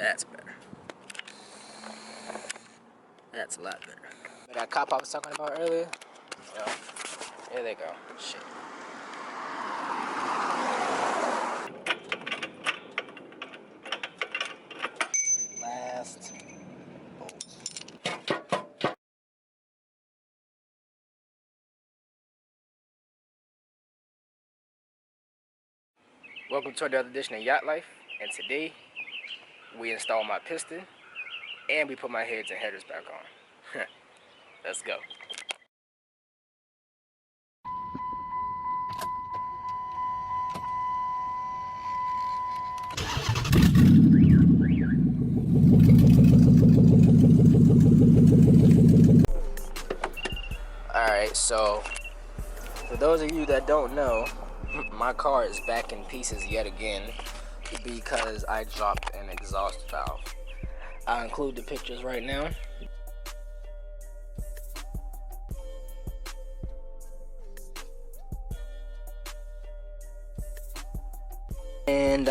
That's better. That's a lot better. But that cop I was talking about earlier, yo, here they go. Shit. Last bolt. Welcome to another edition of Yacht Life, and today we install my piston and we put my heads and headers back on. Let's go. Alright, so for those of you that don't know, my car is back in pieces yet again because I dropped an exhaust valve. I'll include the pictures right now. And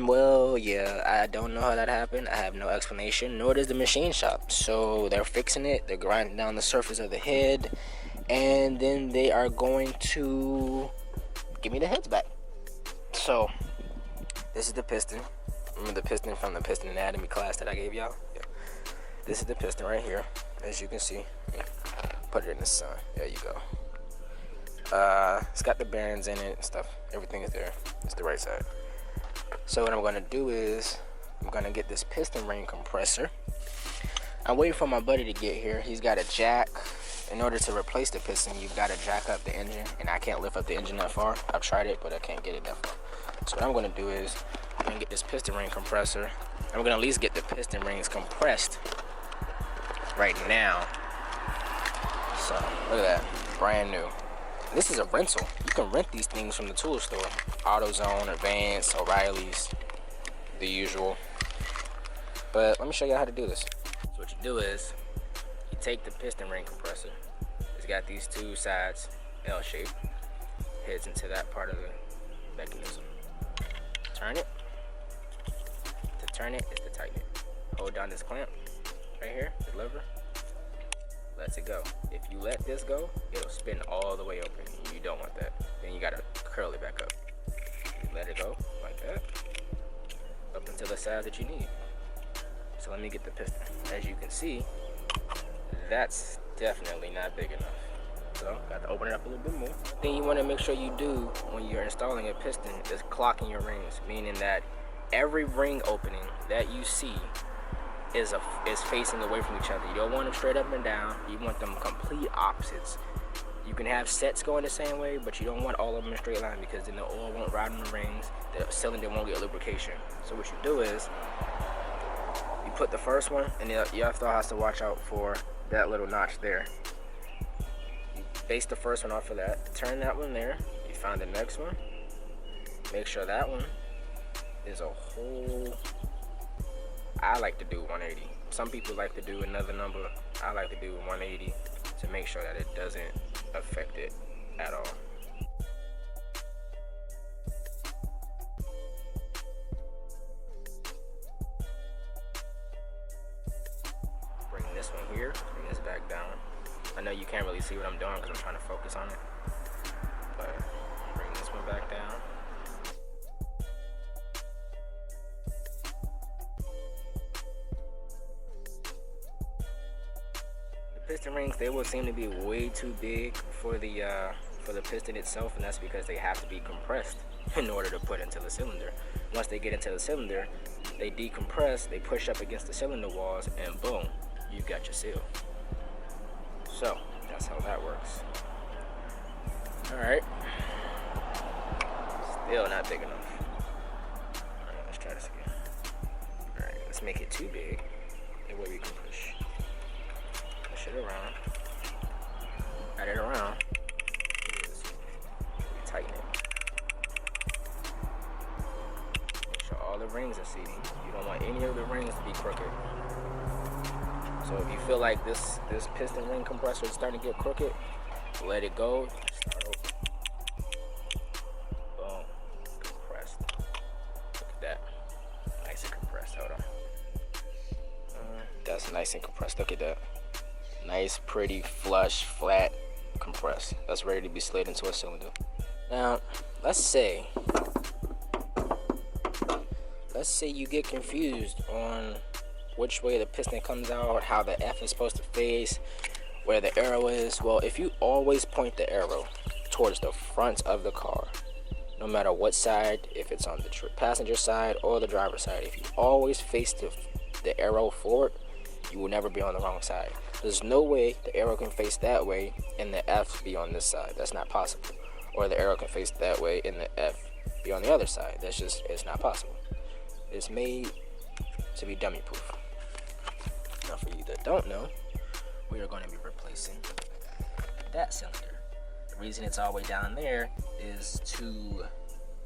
well, yeah, I don't know how that happened. I have no explanation, nor does the machine shop. So they're fixing it, they're grinding down the surface of the head, and then they are going to give me the heads back. So this is the piston. Remember the piston from the piston anatomy class that I gave y'all? Yeah. This is the piston right here, as you can see. Put it in the sun. There you go. It's got the bearings in it and stuff. Everything is there. It's the right side. So what I'm gonna do is I'm gonna get this piston ring compressor. I'm waiting for my buddy to get here. He's got a jack. In order to replace the piston, you've got to jack up the engine, and I can't lift up the engine that far. I've tried it, but I can't get it that far. So what I'm going to do is I'm going to get this piston ring compressor. I'm going to at least get the piston rings compressed right now. So look at that, brand new. This is a rental. You can rent these things from the tool store. AutoZone, Advance, O'Reilly's, the usual. But let me show you how to do this. So what you do is you take the piston ring compressor. It's got these two sides, L shape, heads into that part of the mechanism. Turn it. To turn it is to tighten it. Hold down this clamp right here, the lever. Lets it go. If you let this go, it'll spin all the way open. You don't want that. Then you gotta curl it back up. Let it go like that, up until the size that you need. So let me get the piston. As you can see, that's definitely not big enough. So got to open it up a little bit more. The thing you want to make sure you do when you're installing a piston is clocking your rings, meaning that every ring opening that you see is facing away from each other. You don't want them straight up and down. You want them complete opposites. You can have sets going the same way, but you don't want all of them in a straight line because then the oil won't ride on the rings. The cylinder won't get lubrication. So what you do is you put the first one, and you also have to watch out for that little notch there. You base the first one off of that. Turn that one there. You find the next one. Make sure that one is a whole. I like to do 180. Some people like to do another number. I like to do 180 to make sure that it doesn't affect it at all. Bring this one here, bring this back down. I know you can't really see what I'm doing because I'm trying to focus on it, but bring this one back down. The piston rings, they will seem to be way too big for the piston itself, and that's because they have to be compressed in order to put into the cylinder. Once they get into the cylinder, they decompress, they push up against the cylinder walls, and boom, you've got your seal. So that's how that works. Alright. Still not big enough. Alright, let's try this again. Alright, let's make it too big. And where we can push it around. Add it around. We tighten it. Make sure all the rings are seating. You don't want any of the rings to be crooked. So if you feel like this piston ring compressor is starting to get crooked, let it go. Start over. Boom. Compressed. Look at that. Nice and compressed. Hold on. nice and compressed. Look at that. Nice, pretty, flush, flat, compressed. That's ready to be slid into a cylinder. Now, let's say you get confused on which way the piston comes out, how the F is supposed to face, where the arrow is. Well, if you always point the arrow towards the front of the car, no matter what side, if it's on the passenger side or the driver's side, if you always face the arrow forward, you will never be on the wrong side. There's no way the arrow can face that way and the F be on this side. That's not possible. Or the arrow can face that way and the F be on the other side. It's not possible. It's made to be dummy proof. Now for you that don't know, we are going to be replacing that cylinder. The reason it's all the way down there is to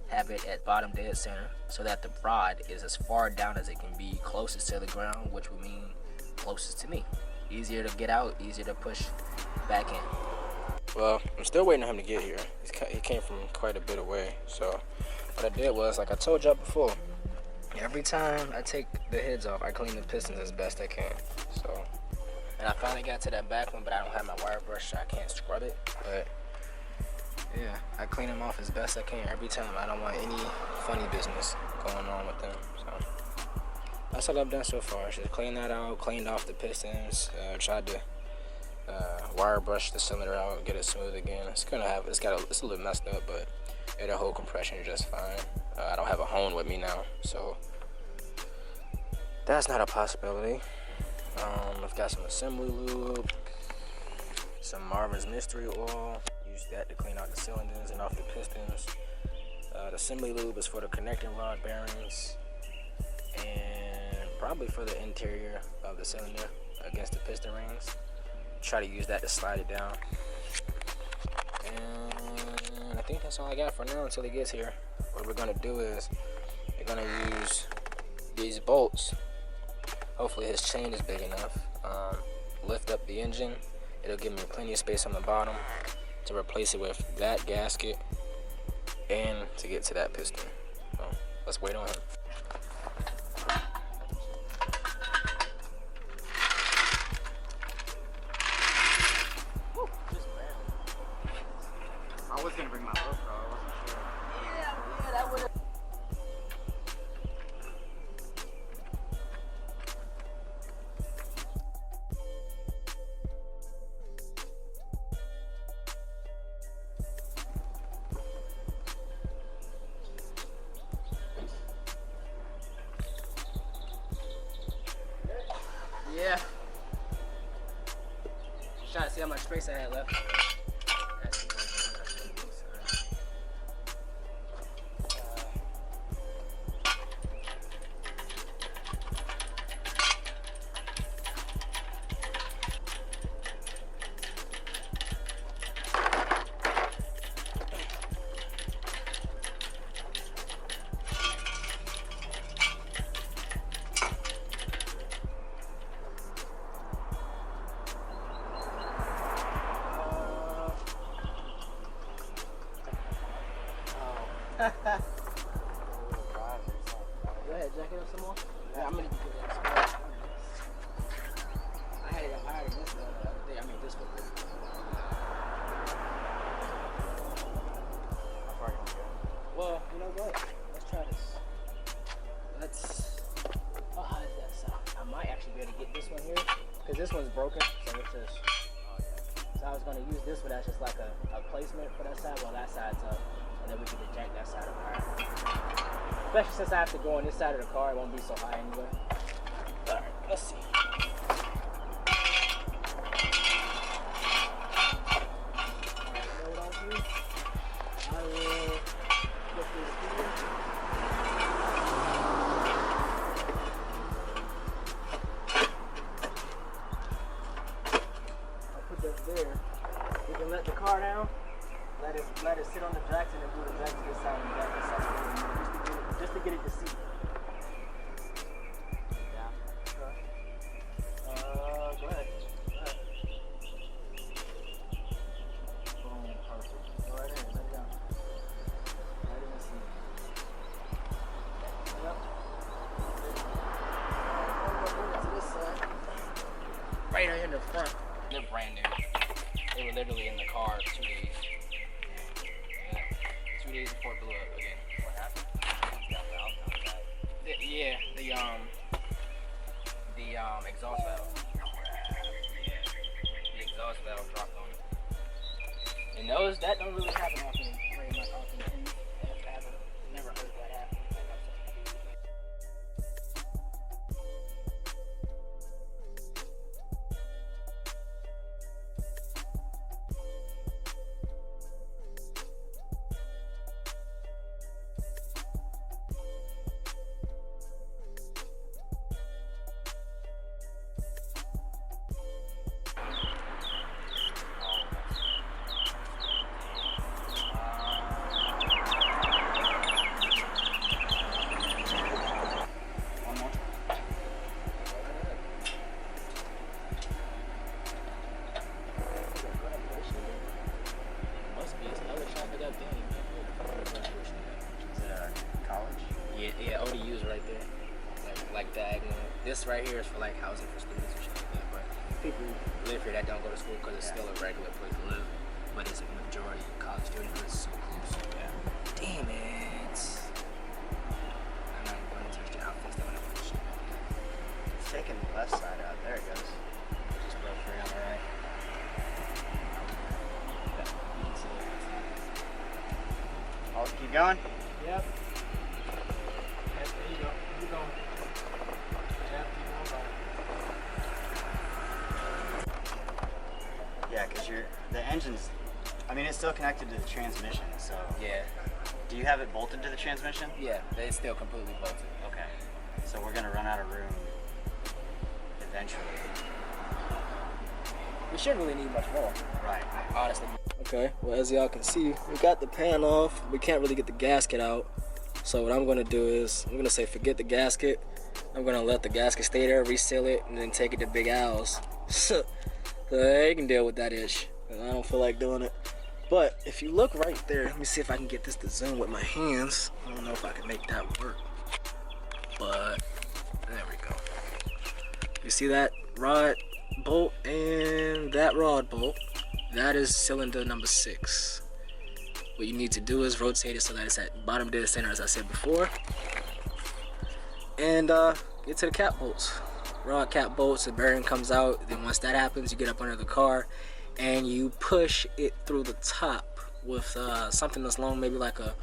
have it at bottom dead center so that the rod is as far down as it can be, closest to the ground, which would mean closest to me. Easier to get out, easier to push back in. Well, I'm still waiting on him to get here. He came from quite a bit away. So what I did was, like I told y'all before, every time I take the heads off, I clean the pistons as best I can. So, and I finally got to that back one, but I don't have my wire brush, so I can't scrub it. But yeah, I clean them off as best I can every time. I don't want any funny business going on with them. So that's all I've done so far. Just clean that out, cleaned off the pistons, tried to wire brush the cylinder out, get it smooth again. It's a little messed up, but it'll hold compression just fine. I don't have a hone with me now, so that's not a possibility. I've got some assembly lube, some Marvin's Mystery Oil. Use that to clean out the cylinders and off the pistons. The assembly lube is for the connecting rod bearings and probably for the interior of the cylinder against the piston rings. Try to use that to slide it down. And I think that's all I got for now until he gets here. What we're gonna do is we're gonna use these bolts. Hopefully his chain is big enough. Lift up the engine. It'll give me plenty of space on the bottom to replace it with that gasket and to get to that piston. So let's wait on him. I was gonna bring my book, though. I wasn't sure. Yeah, that would have. Yeah. Just trying to see how much space I had left. Go ahead, jack it up some more. Yeah, I'm gonna do that. I had it up higher than this one the other day. I mean, this one. Well, you know what? Let's try this. How high is that side? I might actually be able to get this one here because this one's broken. So it's just. So I was gonna use this one as just like a placement for that side while that side's up. And then we can eject that side up higher. Especially since I have to go on this side of the car, it won't be so high anyway. Alright, let's see. I'll put that there. We can let the car down. Let it sit on the jacks and then move the jacks to this side and back this side just to get it to seat. Yeah. Go ahead. Boom, perfect. Go right in, let it down. Right in the seat. Yep. Bring it to this side. brand new. They were literally in the car 2 days. Yeah, 2 days before it blew up again. What happened? Yeah, the exhaust valve. Yeah, the exhaust valve dropped on it. And that don't really happen often, very much often. Never heard that happen. Yeah, ODUs right there. Like diagonal. This right here is for like housing for students and shit like that. But people who live here that don't go to school because it's still a regular place to live. But it's a majority college student because it's so close. Yeah. Damn it. I'm not even going to touch it. I'll fix that when I finish it. It's taking the left side out. There it goes. Just broke free on the right. Yeah, you can see it. Oh, keep going? Yep. Yep, there you go. Keep going. Yep, keep on going. Yeah, because the engine's, I mean, it's still connected to the transmission, so. Yeah. Do you have it bolted to the transmission? Yeah, it's still completely bolted. Okay. So we're gonna run out of room eventually. We shouldn't really need much more, Right. honestly. Okay, well as y'all can see, we got the pan off. We can't really get the gasket out. So what I'm gonna do is, I'm gonna say forget the gasket. I'm gonna let the gasket stay there, reseal it, and then take it to Big Al's. So they can deal with that ish. And I don't feel like doing it. But if you look right there, let me see if I can get this to zoom with my hands. I don't know if I can make that work. But there we go. You see that rod bolt and that rod bolt? That is cylinder number 6. What you need to do is rotate it so that it's at bottom dead center, as I said before. And get to the cap bolts. Rod cap bolts, the bearing comes out. Then once that happens, you get up under the car and you push it through the top with something that's long, maybe like a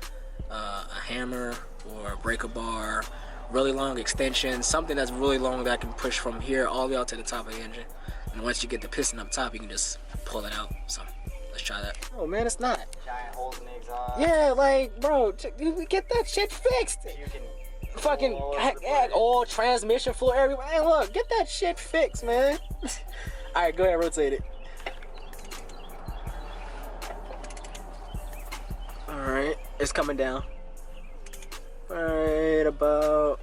hammer or a breaker bar, really long extension, something that's really long that can push from here all the way out to the top of the engine. And once you get the piston up top, you can just pull it out. So let's try that. Oh man, it's not. Giant holes in the exhaust. Yeah, like bro, get that shit fixed. You can Fucking all transmission fluid everywhere. Hey, look, get that shit fixed, man. All right, go ahead, rotate it. All right, it's coming down. All right, about.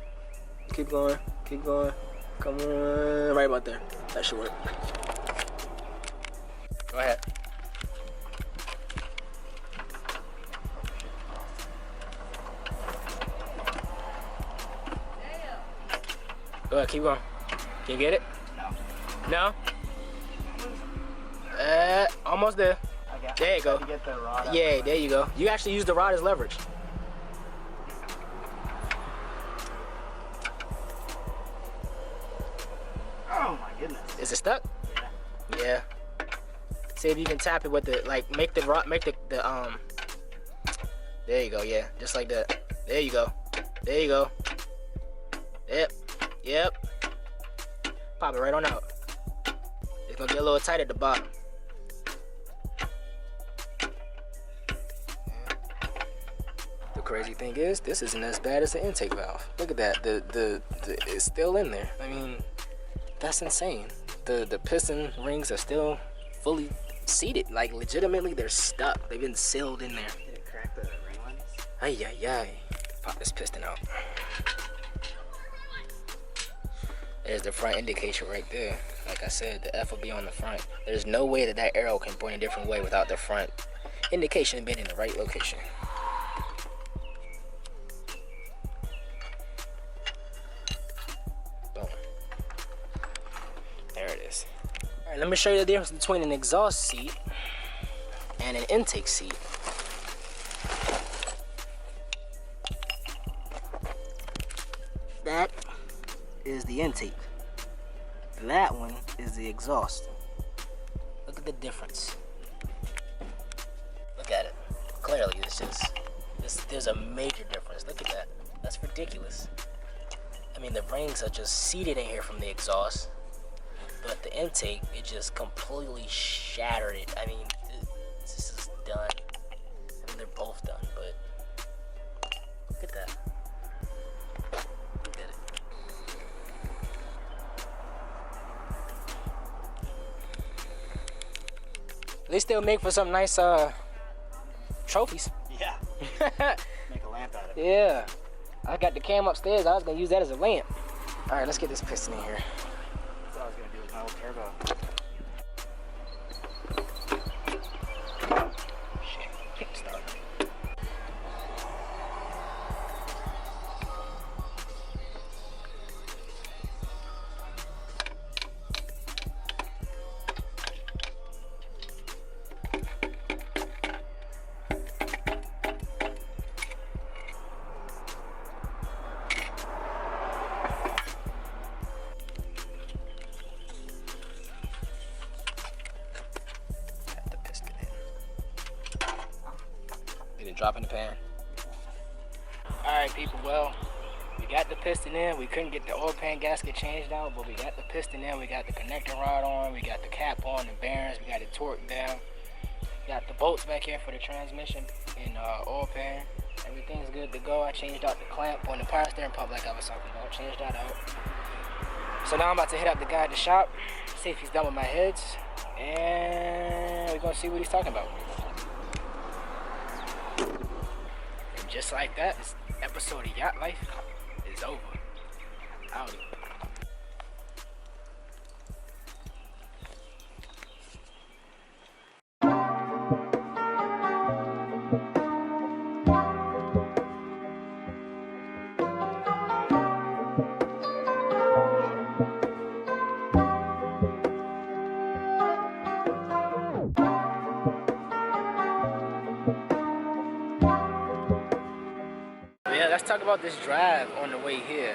Keep going, keep going. Come on, right about there. That should work. Go ahead. Go ahead, keep going. Can you get it? No. No? Almost there. There you go. To get the rod out. Yeah, there you go. You actually use the rod as leverage. Oh my goodness. Is it stuck? Yeah. Yeah. See if you can tap it with the, like, make the rod, make the there you go, yeah. Just like that. There you go. There you go. Yep. Yep. Pop it right on out. It's gonna get a little tight at the bottom. The crazy thing is, this isn't as bad as the intake valve. Look at that. The it's still in there. I mean, that's insane. The piston rings are still fully seated. Like, legitimately, they're stuck. They've been sealed in there. Did it crack the ring lines? Ay, ay, ay. Pop this piston out. There's the front indication right there. Like I said, the F will be on the front. There's no way that that arrow can point a different way without the front indication being in the right location. Boom. There it is. All right, let me show you the difference between an exhaust seat and an intake seat. That is the intake. That one is the exhaust. Look at the difference. Look at it. Clearly, there's a major difference. Look at that. That's ridiculous. I mean, the rings are just seated in here from the exhaust, but the intake, it just completely shattered it. I mean, this is done. I mean, they're both done, but look at that. Look at it. At least they'll make for some nice trophies. Yeah. Make a lamp out of it. Yeah. I got the cam upstairs. I was gonna use that as a lamp. All right, let's get this piston in here. That's what I was gonna do with my old turbo. Shit, kickstart. Drop in the pan. Alright people, well, we got the piston in. We couldn't get the oil pan gasket changed out, but we got the piston in. We got the connector rod on. We got the cap on, the bearings. We got the torque down. Got the bolts back here for the transmission and oil pan. Everything's good to go. I changed out the clamp on the power steering pump like I was talking about. Changed that out. So now I'm about to hit up the guy at the shop, see if he's done with my heads, and we're gonna see what he's talking about. Just like that, this episode of Yacht Life is over. Howdy. Let's talk about this drive on the way here.